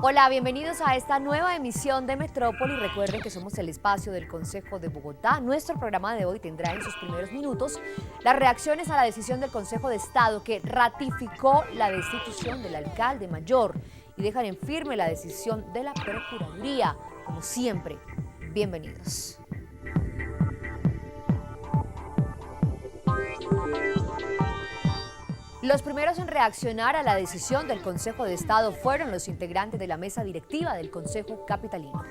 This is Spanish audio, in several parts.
Hola, bienvenidos a esta nueva emisión de Metrópoli. Recuerden que somos el espacio del Consejo de Bogotá. Nuestro programa de hoy tendrá en sus primeros minutos las reacciones a la decisión del Consejo de Estado que ratificó la destitución del alcalde mayor y dejan en firme la decisión de la Procuraduría. Como siempre, bienvenidos. Los primeros en reaccionar a la decisión del Consejo de Estado fueron los integrantes de la mesa directiva del Consejo Capitalino.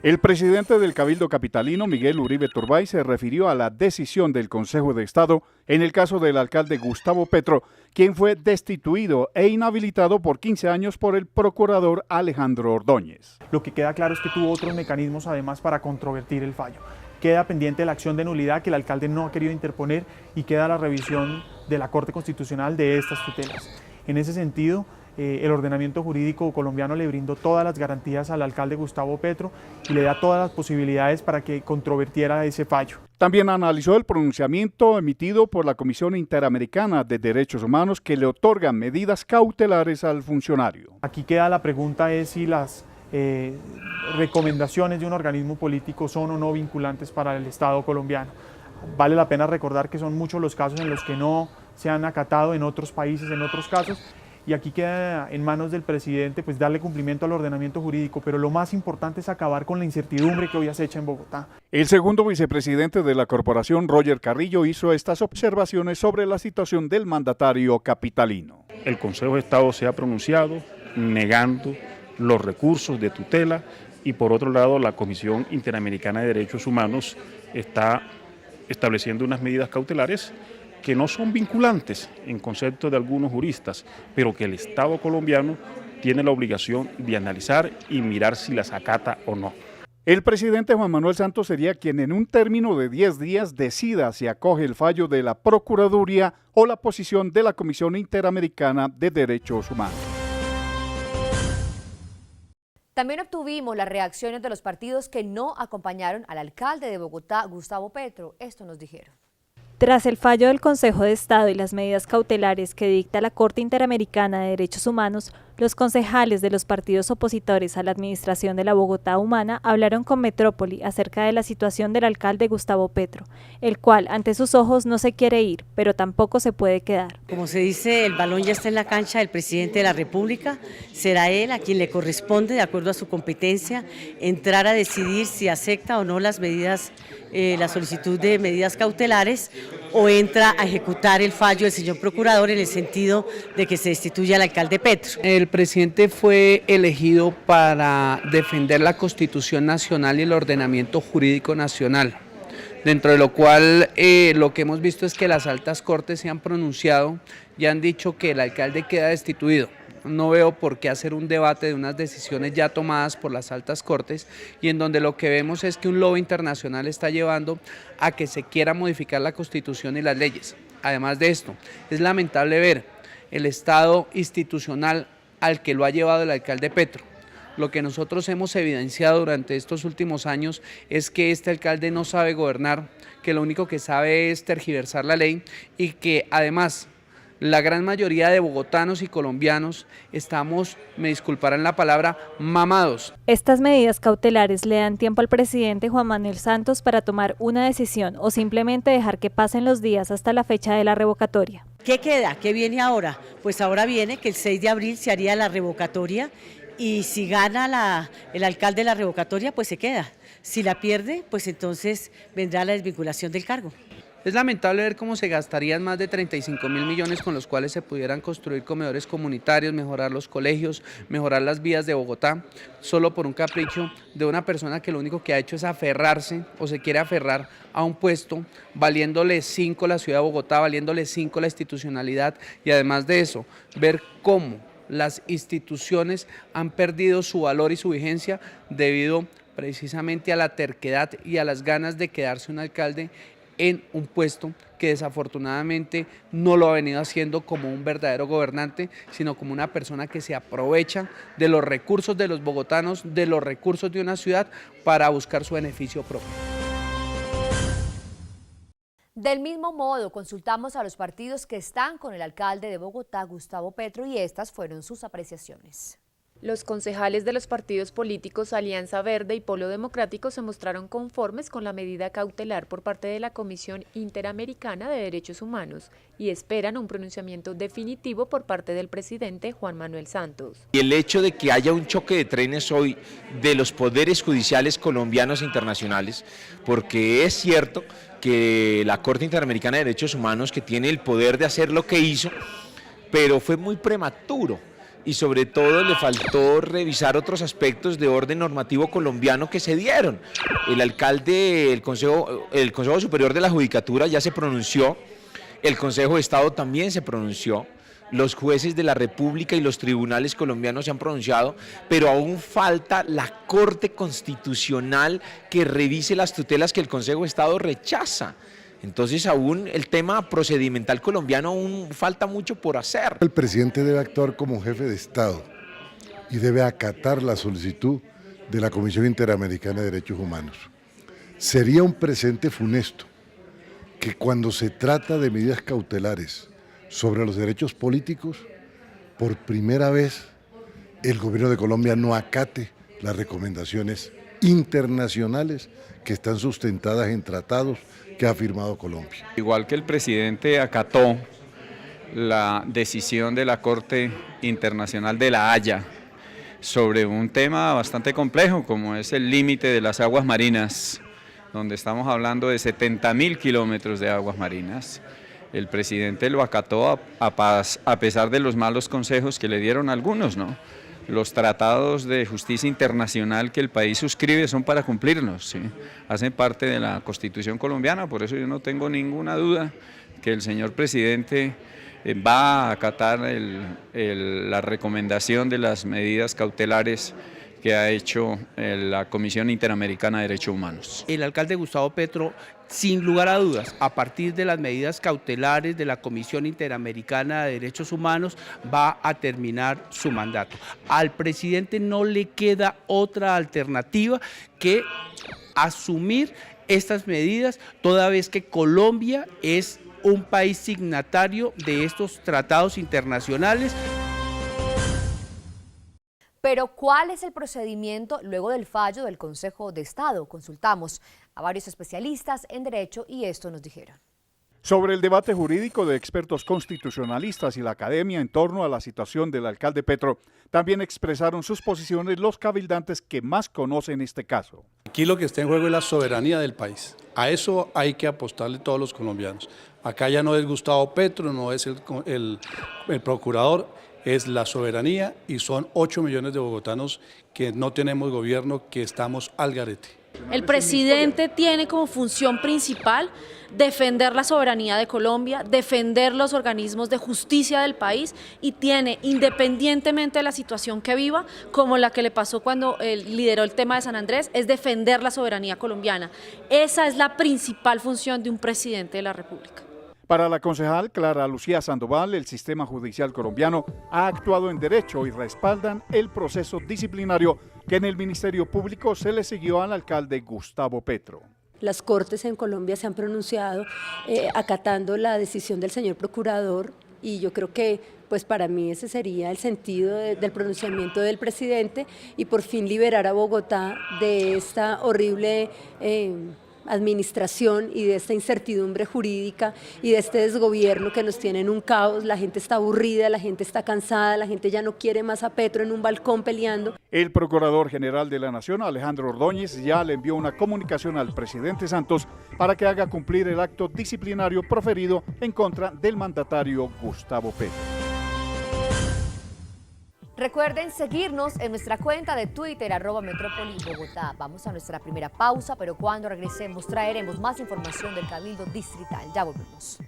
El presidente del Cabildo Capitalino, Miguel Uribe Turbay, se refirió a la decisión del Consejo de Estado en el caso del alcalde Gustavo Petro, quien fue destituido e inhabilitado por 15 años por el procurador Alejandro Ordóñez. Lo que queda claro es que tuvo otros mecanismos además para controvertir el fallo. Queda pendiente la acción de nulidad que el alcalde no ha querido interponer y queda la revisión de la Corte Constitucional de estas tutelas. En ese sentido, el ordenamiento jurídico colombiano le brindó todas las garantías al alcalde Gustavo Petro y le da todas las posibilidades para que controvertiera ese fallo. También analizó el pronunciamiento emitido por la Comisión Interamericana de Derechos Humanos que le otorga medidas cautelares al funcionario. Aquí queda la pregunta es si las recomendaciones de un organismo político son o no vinculantes para el Estado colombiano. Vale la pena recordar que son muchos los casos en los que no se han acatado en otros países, en otros casos, y aquí queda en manos del presidente pues darle cumplimiento al ordenamiento jurídico, pero lo más importante es acabar con la incertidumbre que hoy acecha en Bogotá. El segundo vicepresidente de la corporación, Roger Carrillo, hizo estas observaciones sobre la situación del mandatario capitalino. El Consejo de Estado se ha pronunciado negando los recursos de tutela y por otro lado la Comisión Interamericana de Derechos Humanos está estableciendo unas medidas cautelares que no son vinculantes en concepto de algunos juristas, pero que el Estado colombiano tiene la obligación de analizar y mirar si las acata o no. El presidente Juan Manuel Santos sería quien en un término de 10 días decida si acoge el fallo de la Procuraduría o la posición de la Comisión Interamericana de Derechos Humanos. También obtuvimos las reacciones de los partidos que no acompañaron al alcalde de Bogotá, Gustavo Petro. Esto nos dijeron. Tras el fallo del Consejo de Estado y las medidas cautelares que dicta la Corte Interamericana de Derechos Humanos, los concejales de los partidos opositores a la administración de la Bogotá Humana hablaron con Metrópoli acerca de la situación del alcalde Gustavo Petro, el cual ante sus ojos no se quiere ir, pero tampoco se puede quedar. Como se dice, el balón ya está en la cancha del presidente de la República, será él a quien le corresponde, de acuerdo a su competencia, entrar a decidir si acepta o no las medidas, la solicitud de medidas cautelares o entra a ejecutar el fallo del señor procurador en el sentido de que se destituya al alcalde Petro. El presidente fue elegido para defender la Constitución Nacional y el ordenamiento jurídico nacional, dentro de lo cual lo que hemos visto es que las altas cortes se han pronunciado y han dicho que el alcalde queda destituido. No veo por qué hacer un debate de unas decisiones ya tomadas por las altas cortes y en donde lo que vemos es que un lobby internacional está llevando a que se quiera modificar la Constitución y las leyes. Además de esto, es lamentable ver el estado institucional al que lo ha llevado el alcalde Petro. Lo que nosotros hemos evidenciado durante estos últimos años es que este alcalde no sabe gobernar, que lo único que sabe es tergiversar la ley y que además la gran mayoría de bogotanos y colombianos estamos, me disculparán la palabra, mamados. Estas medidas cautelares le dan tiempo al presidente Juan Manuel Santos para tomar una decisión o simplemente dejar que pasen los días hasta la fecha de la revocatoria. ¿Qué queda? ¿Qué viene ahora? Pues ahora viene que el 6 de abril se haría la revocatoria y si gana el alcalde la revocatoria, pues se queda. Si la pierde, pues entonces vendrá la desvinculación del cargo. Es lamentable ver cómo se gastarían más de 35.000 millones con los cuales se pudieran construir comedores comunitarios, mejorar los colegios, mejorar las vías de Bogotá, solo por un capricho de una persona que lo único que ha hecho es aferrarse o se quiere aferrar a un puesto, valiéndole 5 la ciudad de Bogotá, valiéndole 5 la institucionalidad y además de eso, ver cómo las instituciones han perdido su valor y su vigencia debido precisamente a la terquedad y a las ganas de quedarse un alcalde en un puesto que desafortunadamente no lo ha venido haciendo como un verdadero gobernante, sino como una persona que se aprovecha de los recursos de los bogotanos, de los recursos de una ciudad para buscar su beneficio propio. Del mismo modo, consultamos a los partidos que están con el alcalde de Bogotá, Gustavo Petro, y estas fueron sus apreciaciones. Los concejales de los partidos políticos Alianza Verde y Polo Democrático se mostraron conformes con la medida cautelar por parte de la Comisión Interamericana de Derechos Humanos y esperan un pronunciamiento definitivo por parte del presidente Juan Manuel Santos. Y el hecho de que haya un choque de trenes hoy de los poderes judiciales colombianos e internacionales, porque es cierto que la Corte Interamericana de Derechos Humanos, que tiene el poder de hacer lo que hizo, pero fue muy prematuro. Y sobre todo le faltó revisar otros aspectos de orden normativo colombiano que se dieron. El alcalde, el Consejo Superior de la Judicatura ya se pronunció, el Consejo de Estado también se pronunció, los jueces de la República y los tribunales colombianos se han pronunciado, pero aún falta la Corte Constitucional que revise las tutelas que el Consejo de Estado rechaza. Entonces aún el tema procedimental colombiano aún falta mucho por hacer. El presidente debe actuar como jefe de Estado y debe acatar la solicitud de la Comisión Interamericana de Derechos Humanos. Sería un presente funesto que cuando se trata de medidas cautelares sobre los derechos políticos, por primera vez el gobierno de Colombia no acate las recomendaciones internacionales que están sustentadas en tratados que ha firmado Colombia. Igual que el presidente acató la decisión de la Corte Internacional de La Haya sobre un tema bastante complejo como es el límite de las aguas marinas, donde estamos hablando de 70.000 kilómetros de aguas marinas. El presidente lo acató a pesar de los malos consejos que le dieron algunos, ¿no? Los tratados de justicia internacional que el país suscribe son para cumplirlos, ¿sí? Hacen parte de la Constitución colombiana, por eso yo no tengo ninguna duda que el señor presidente va a acatar la recomendación de las medidas cautelares que ha hecho la Comisión Interamericana de Derechos Humanos. El alcalde Gustavo Petro, sin lugar a dudas, a partir de las medidas cautelares de la Comisión Interamericana de Derechos Humanos, va a terminar su mandato. Al presidente no le queda otra alternativa que asumir estas medidas, toda vez que Colombia es un país signatario de estos tratados internacionales. Pero, ¿cuál es el procedimiento luego del fallo del Consejo de Estado? Consultamos a varios especialistas en derecho y esto nos dijeron. Sobre el debate jurídico de expertos constitucionalistas y la academia en torno a la situación del alcalde Petro, también expresaron sus posiciones los cabildantes que más conocen este caso. Aquí lo que está en juego es la soberanía del país. A eso hay que apostarle todos los colombianos. Acá ya no es Gustavo Petro, no es el procurador, es la soberanía y son 8 millones de bogotanos que no tenemos gobierno, que estamos al garete. El presidente tiene como función principal defender la soberanía de Colombia, defender los organismos de justicia del país y tiene, independientemente de la situación que viva, como la que le pasó cuando lideró el tema de San Andrés, es defender la soberanía colombiana. Esa es la principal función de un presidente de la República. Para la concejal Clara Lucía Sandoval, el sistema judicial colombiano ha actuado en derecho y respaldan el proceso disciplinario que en el Ministerio Público se le siguió al alcalde Gustavo Petro. Las Cortes en Colombia se han pronunciado acatando la decisión del señor procurador y yo creo que pues para mí ese sería el sentido del pronunciamiento del presidente y por fin liberar a Bogotá de esta horrible administración y de esta incertidumbre jurídica y de este desgobierno que nos tiene en un caos. La gente está aburrida, la gente está cansada, la gente ya no quiere más a Petro en un balcón peleando. El Procurador General de la Nación, Alejandro Ordóñez, ya le envió una comunicación al presidente Santos para que haga cumplir el acto disciplinario proferido en contra del mandatario Gustavo Petro. Recuerden seguirnos en nuestra cuenta de Twitter, @metrópoli-bogotá. Vamos a nuestra primera pausa, pero cuando regresemos traeremos más información del Cabildo Distrital. Ya volvemos.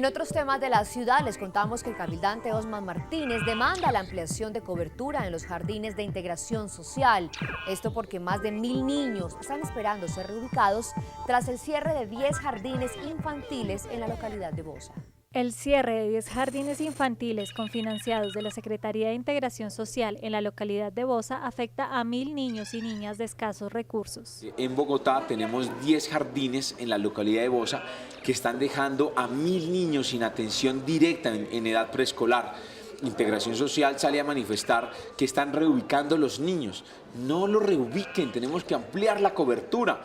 En otros temas de la ciudad les contamos que el cabildante Osman Martínez demanda la ampliación de cobertura en los jardines de integración social. Esto porque más de 1000 niños están esperando ser reubicados tras el cierre de 10 jardines infantiles en la localidad de Bosa. El cierre de 10 jardines infantiles cofinanciados de la Secretaría de Integración Social en la localidad de Bosa afecta a 1000 niños y niñas de escasos recursos. En Bogotá tenemos 10 jardines en la localidad de Bosa que están dejando a 1000 niños sin atención directa en edad preescolar. Integración Social sale a manifestar que están reubicando los niños. No los reubiquen, tenemos que ampliar la cobertura.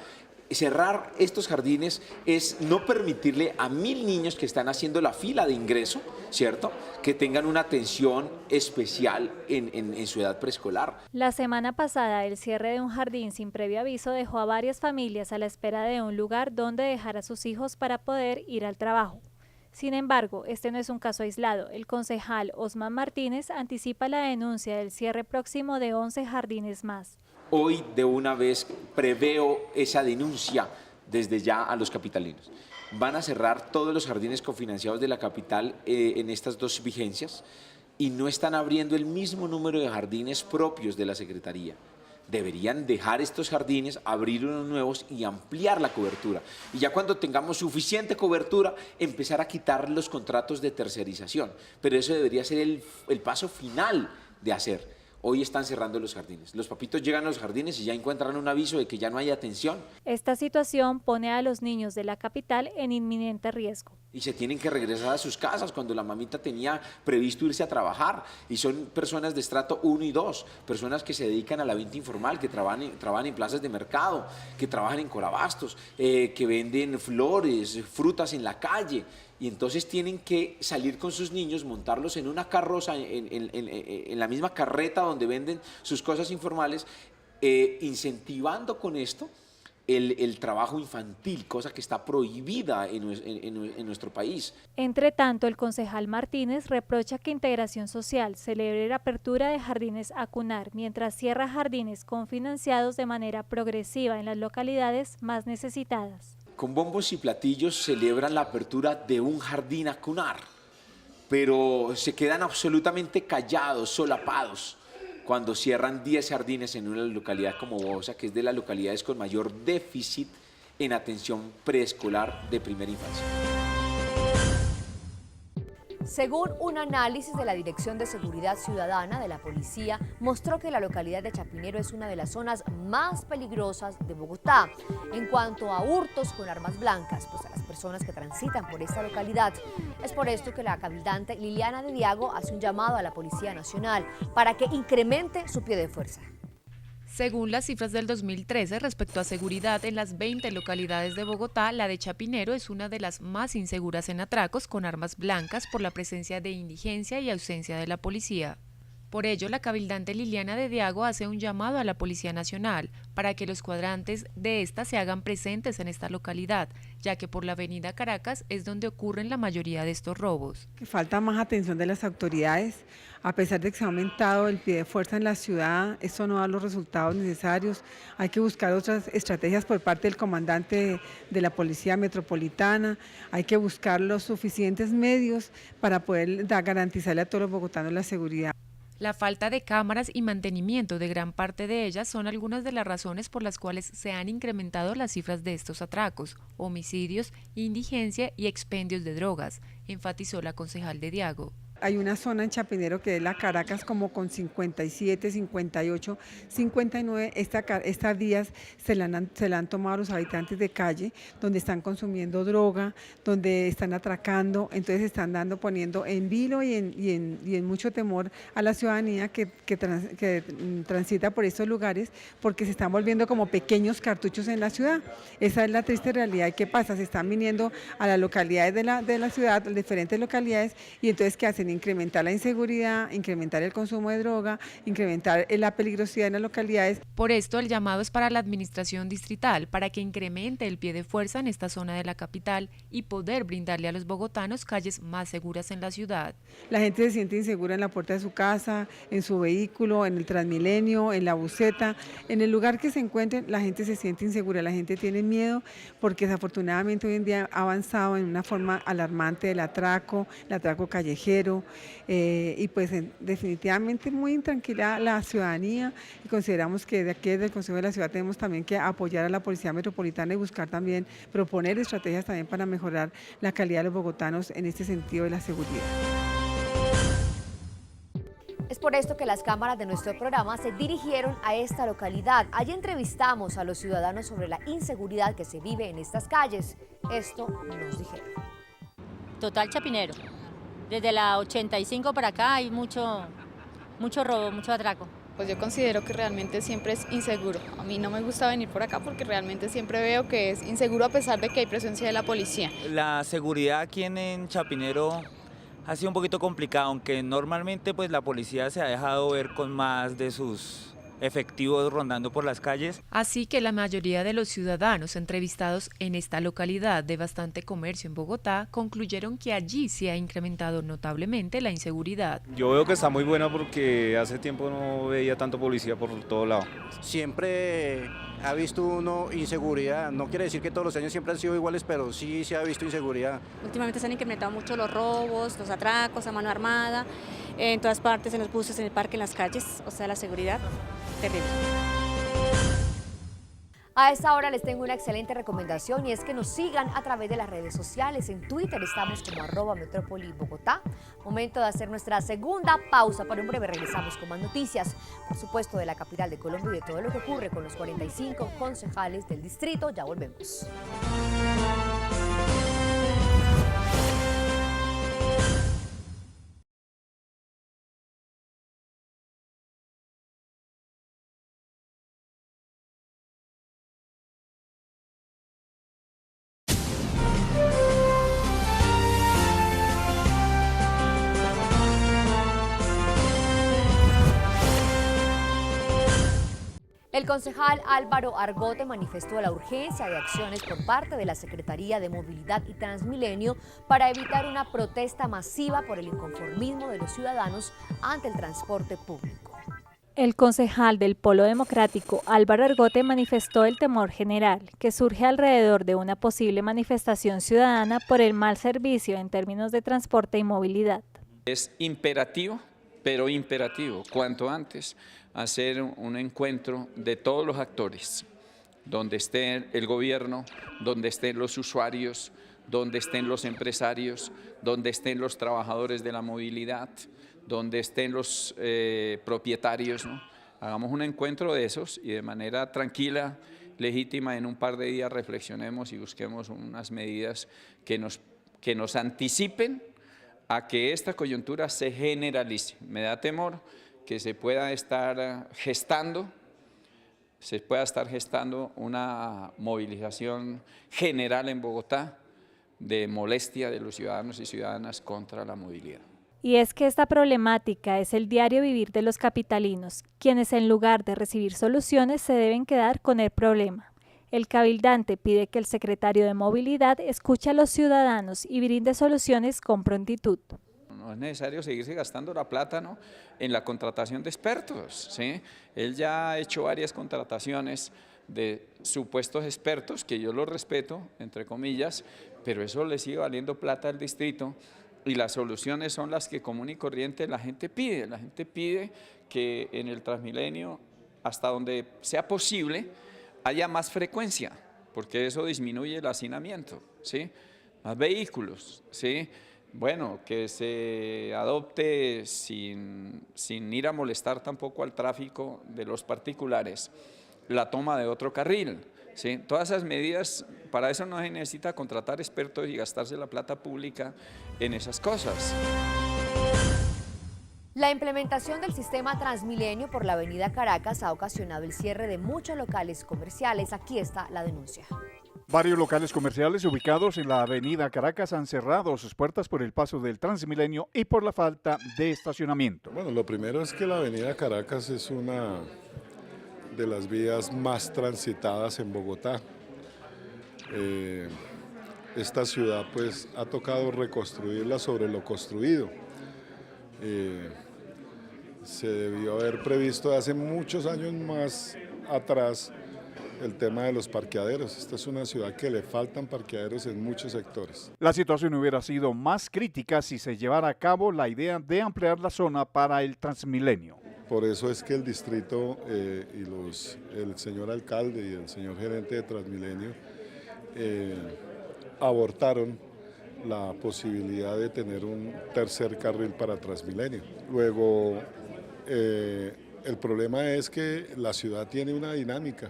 Cerrar estos jardines es no permitirle a 1000 niños que están haciendo la fila de ingreso, ¿cierto?, que tengan una atención especial en su edad preescolar. La semana pasada, el cierre de un jardín sin previo aviso dejó a varias familias a la espera de un lugar donde dejar a sus hijos para poder ir al trabajo. Sin embargo, este no es un caso aislado. El concejal Osman Martínez anticipa la denuncia del cierre próximo de 11 jardines más. Hoy de una vez preveo esa denuncia desde ya a los capitalinos. Van a cerrar todos los jardines cofinanciados de la capital en estas 2 vigencias y no están abriendo el mismo número de jardines propios de la Secretaría. Deberían dejar estos jardines, abrir unos nuevos y ampliar la cobertura. Y ya cuando tengamos suficiente cobertura, empezar a quitar los contratos de tercerización. Pero eso debería ser el paso final de hacer. Hoy están cerrando los jardines. Los papitos llegan a los jardines y ya encuentran un aviso de que ya no hay atención. Esta situación pone a los niños de la capital en inminente riesgo. Y se tienen que regresar a sus casas cuando la mamita tenía previsto irse a trabajar. Y son personas de estrato 1 y 2, personas que se dedican a la venta informal, que trabajan en plazas de mercado, que trabajan en corabastos, que venden flores, frutas en la calle. Y entonces tienen que salir con sus niños, montarlos en una carroza, en la misma carreta donde venden sus cosas informales, incentivando con esto el trabajo infantil, cosa que está prohibida en nuestro país. Entre tanto, el concejal Martínez reprocha que Integración Social celebre la apertura de jardines ACUNAR mientras cierra jardines confinanciados de manera progresiva en las localidades más necesitadas. Con bombos y platillos celebran la apertura de un jardín ACUNAR, pero se quedan absolutamente callados, solapados, cuando cierran 10 jardines en una localidad como Bosa, que es de las localidades con mayor déficit en atención preescolar de primera infancia. Según un análisis de la Dirección de Seguridad Ciudadana de la Policía, mostró que la localidad de Chapinero es una de las zonas más peligrosas de Bogotá en cuanto a hurtos con armas blancas, pues a las personas que transitan por esta localidad. Es por esto que la cabildante Liliana de Diago hace un llamado a la Policía Nacional para que incremente su pie de fuerza. Según las cifras del 2013 respecto a seguridad en las 20 localidades de Bogotá, la de Chapinero es una de las más inseguras en atracos con armas blancas por la presencia de indigencia y ausencia de la policía. Por ello, la cabildante Liliana de Diago hace un llamado a la Policía Nacional para que los cuadrantes de esta se hagan presentes en esta localidad, ya que por la avenida Caracas es donde ocurren la mayoría de estos robos. Que falta más atención de las autoridades, a pesar de que se ha aumentado el pie de fuerza en la ciudad, esto no da los resultados necesarios. Hay que buscar otras estrategias por parte del comandante de la Policía Metropolitana, hay que buscar los suficientes medios para poder garantizarle a todos los bogotanos la seguridad. La falta de cámaras y mantenimiento de gran parte de ellas son algunas de las razones por las cuales se han incrementado las cifras de estos atracos, homicidios, indigencia y expendios de drogas, enfatizó la concejal de Diago. Hay una zona en Chapinero que es la Caracas como con 57, 58, 59, estas días se la han tomado los habitantes de calle, donde están consumiendo droga, donde están atracando, entonces están poniendo en vilo y en mucho temor a la ciudadanía que transita por estos lugares, porque se están volviendo como pequeños cartuchos en la ciudad. Esa es la triste realidad. ¿Qué pasa? Se están viniendo a las localidades de la ciudad, a las diferentes localidades, y entonces ¿qué hacen? hacen incrementar la inseguridad, incrementar el consumo de droga, incrementar la peligrosidad en las localidades. Por esto, el llamado es para la administración distrital para que incremente el pie de fuerza en esta zona de la capital y poder brindarle a los bogotanos calles más seguras en la ciudad. La gente se siente insegura en la puerta de su casa, en su vehículo, en el Transmilenio, en la buseta, en el lugar que se encuentren, la gente se siente insegura, la gente tiene miedo porque desafortunadamente hoy en día ha avanzado en una forma alarmante el atraco callejero y pues definitivamente muy intranquila la ciudadanía y consideramos que de aquí desde el Consejo de la Ciudad tenemos también que apoyar a la Policía Metropolitana y buscar también, proponer estrategias también para mejorar la calidad de los bogotanos en este sentido de la seguridad. Es por esto que las cámaras de nuestro programa se dirigieron a esta localidad. Allí entrevistamos a los ciudadanos sobre la inseguridad que se vive en estas calles. Esto nos dijeron. Total Chapinero. Desde la 85 para acá hay mucho robo, mucho atraco. Pues yo considero que realmente siempre es inseguro. A mí no me gusta venir por acá porque realmente siempre veo que es inseguro a pesar de que hay presencia de la policía. La seguridad aquí en Chapinero ha sido un poquito complicado, aunque normalmente pues la policía se ha dejado ver con más de sus efectivos rondando por las calles. Así que la mayoría de los ciudadanos entrevistados en esta localidad de bastante comercio en Bogotá concluyeron que allí se ha incrementado notablemente la inseguridad. Yo veo que está muy buena porque hace tiempo no veía tanto policía por todo lado. Siempre ha visto uno inseguridad, no quiere decir que todos los años siempre han sido iguales, pero sí se ha visto inseguridad. Últimamente se han incrementado mucho los robos, los atracos a mano armada, en todas partes, en los buses, en el parque, en las calles, o sea, la seguridad, terrible. A esta hora les tengo una excelente recomendación y es que nos sigan a través de las redes sociales. En Twitter estamos como @metrópoli_bogotá. Momento de hacer nuestra segunda pausa. Para un breve regresamos con más noticias, por supuesto, de la capital de Colombia y de todo lo que ocurre con los 45 concejales del distrito. Ya volvemos. El concejal Álvaro Argote manifestó la urgencia de acciones por parte de la Secretaría de Movilidad y Transmilenio para evitar una protesta masiva por el inconformismo de los ciudadanos ante el transporte público. El concejal del Polo Democrático, Álvaro Argote, manifestó el temor general que surge alrededor de una posible manifestación ciudadana por el mal servicio en términos de transporte y movilidad. Es imperativo, pero imperativo, cuanto antes, hacer un encuentro de todos los actores, donde esté el gobierno, donde estén los usuarios, donde estén los empresarios, donde estén los trabajadores de la movilidad, donde estén los propietarios, ¿no? Hagamos un encuentro de esos y de manera tranquila, legítima, en un par de días reflexionemos y busquemos unas medidas que nos anticipen a que esta coyuntura se generalice. Me da temor que se pueda estar gestando una movilización general en Bogotá de molestia de los ciudadanos y ciudadanas contra la movilidad. Y es que esta problemática es el diario vivir de los capitalinos, quienes en lugar de recibir soluciones se deben quedar con el problema. El cabildante pide que el secretario de Movilidad escuche a los ciudadanos y brinde soluciones con prontitud. No es necesario seguirse gastando la plata, ¿no?, en la contratación de expertos, ¿sí? Él ya ha hecho varias contrataciones de supuestos expertos, que yo los respeto, entre comillas, pero eso le sigue valiendo plata al distrito y las soluciones son las que común y corriente la gente pide. La gente pide que en el Transmilenio, hasta donde sea posible, haya más frecuencia, porque eso disminuye el hacinamiento, ¿sí? Más vehículos, ¿sí? Bueno, que se adopte sin ir a molestar tampoco al tráfico de los particulares, la toma de otro carril, ¿sí? Todas esas medidas, para eso no se necesita contratar expertos y gastarse la plata pública en esas cosas. La implementación del sistema Transmilenio por la avenida Caracas ha ocasionado el cierre de muchos locales comerciales. Aquí está la denuncia. Varios locales comerciales ubicados en la avenida Caracas han cerrado sus puertas por el paso del Transmilenio y por la falta de estacionamiento. Bueno, lo primero es que la avenida Caracas es una de las vías más transitadas en Bogotá. Esta ciudad pues ha tocado reconstruirla sobre lo construido. Se debió haber previsto hace muchos años más atrás el tema de los parqueaderos. Esta es una ciudad que le faltan parqueaderos en muchos sectores. La situación hubiera sido más crítica si se llevara a cabo la idea de ampliar la zona para el Transmilenio. Por eso es que el distrito el señor alcalde y el señor gerente de Transmilenio abortaron la posibilidad de tener un tercer carril para Transmilenio. Luego, el problema es que la ciudad tiene una dinámica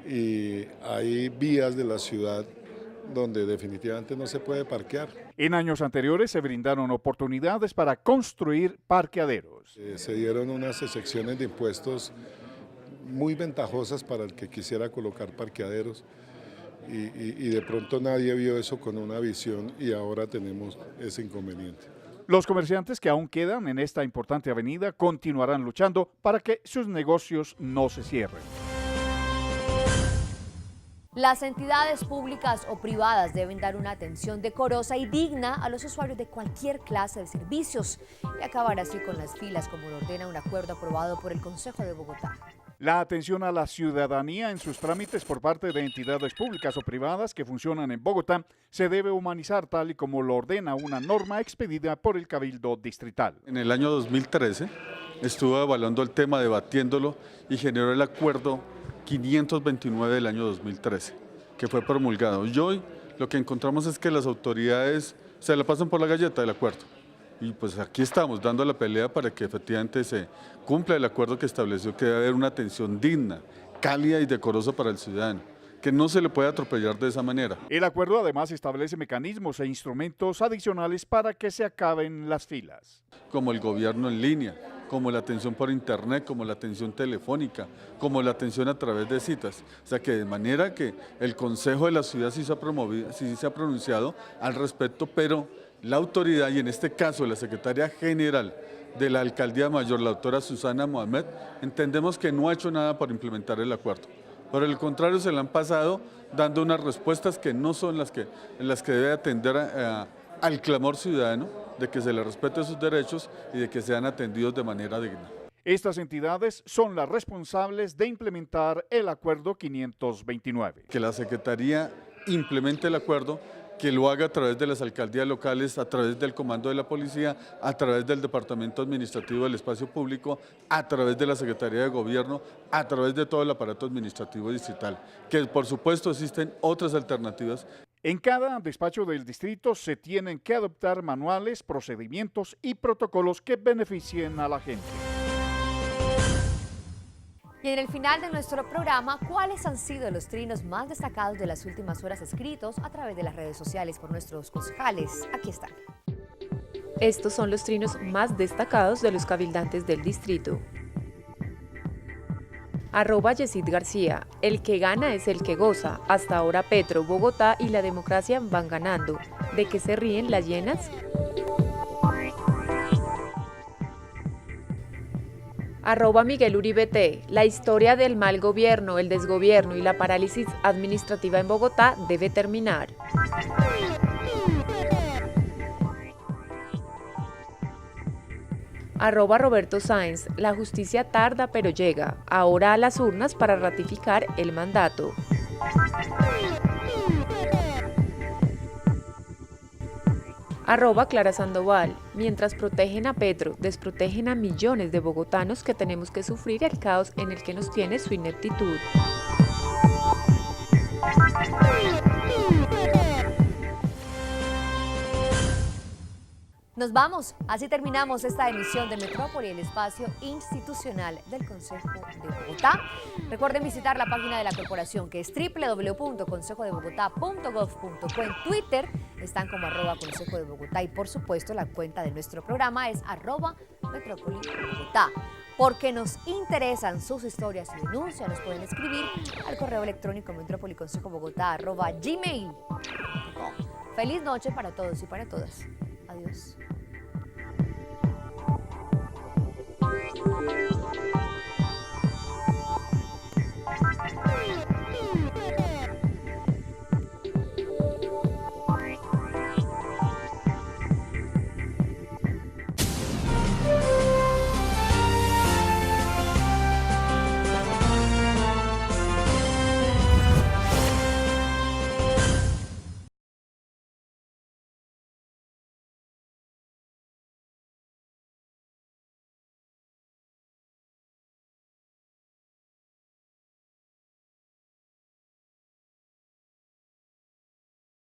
y hay vías de la ciudad donde definitivamente no se puede parquear. En años anteriores se brindaron oportunidades para construir parqueaderos. Se dieron unas excepciones de impuestos muy ventajosas para el que quisiera colocar parqueaderos y de pronto nadie vio eso con una visión y ahora tenemos ese inconveniente. Los comerciantes que aún quedan en esta importante avenida continuarán luchando para que sus negocios no se cierren. Las entidades públicas o privadas deben dar una atención decorosa y digna a los usuarios de cualquier clase de servicios y acabar así con las filas, como lo ordena un acuerdo aprobado por el Consejo de Bogotá. La atención a la ciudadanía en sus trámites por parte de entidades públicas o privadas que funcionan en Bogotá se debe humanizar tal y como lo ordena una norma expedida por el Cabildo Distrital. En el año 2013 estuvo evaluando el tema, debatiéndolo y generó el acuerdo 529 del año 2013, que fue promulgado. Y hoy lo que encontramos es que las autoridades se la pasan por la galleta del acuerdo. Y pues aquí estamos dando la pelea para que efectivamente se cumpla el acuerdo que estableció que debe haber una atención digna, cálida y decorosa para el ciudadano, que no se le puede atropellar de esa manera. El acuerdo además establece mecanismos e instrumentos adicionales para que se acaben las filas. Como el gobierno en línea, como la atención por internet, como la atención telefónica, como la atención a través de citas. O sea que de manera que el Consejo de la Ciudad sí se ha pronunciado al respecto, pero la autoridad, y en este caso la Secretaria General de la Alcaldía Mayor, la doctora Susana Mohamed, entendemos que no ha hecho nada para implementar el acuerdo. Por el contrario, se le han pasado dando unas respuestas que no son las que debe atender al clamor ciudadano, de que se le respete sus derechos y de que sean atendidos de manera digna. Estas entidades son las responsables de implementar el acuerdo 529. Que la Secretaría implemente el acuerdo, que lo haga a través de las alcaldías locales, a través del comando de la policía, a través del Departamento Administrativo del Espacio Público, a través de la Secretaría de Gobierno, a través de todo el aparato administrativo distrital, que por supuesto existen otras alternativas. En cada despacho del distrito se tienen que adoptar manuales, procedimientos y protocolos que beneficien a la gente. Y en el final de nuestro programa, ¿cuáles han sido los trinos más destacados de las últimas horas escritos a través de las redes sociales por nuestros concejales? Aquí están. Estos son los trinos más destacados de los cabildantes del distrito. @Yesid García, el que gana es el que goza. Hasta ahora Petro, Bogotá y la democracia van ganando. ¿De qué se ríen las hienas? @Miguel Uribe T, la historia del mal gobierno, el desgobierno y la parálisis administrativa en Bogotá debe terminar. @Roberto Sáenz, la justicia tarda pero llega, ahora a las urnas para ratificar el mandato. @Clara Sandoval, mientras protegen a Petro, desprotegen a millones de bogotanos que tenemos que sufrir el caos en el que nos tiene su ineptitud. Nos vamos, así terminamos esta emisión de Metrópoli, el espacio institucional del Consejo de Bogotá. Recuerden visitar la página de la corporación, que es www.consejodebogotá.gov.co. En Twitter están como @Consejo de Bogotá y por supuesto la cuenta de nuestro programa es @Metrópoli Bogotá. porque nos interesan sus historias y denuncias. Nos pueden escribir al correo electrónico metrópoliconsejobogotá@gmail.com. Feliz noche para todos y para todas. Adiós.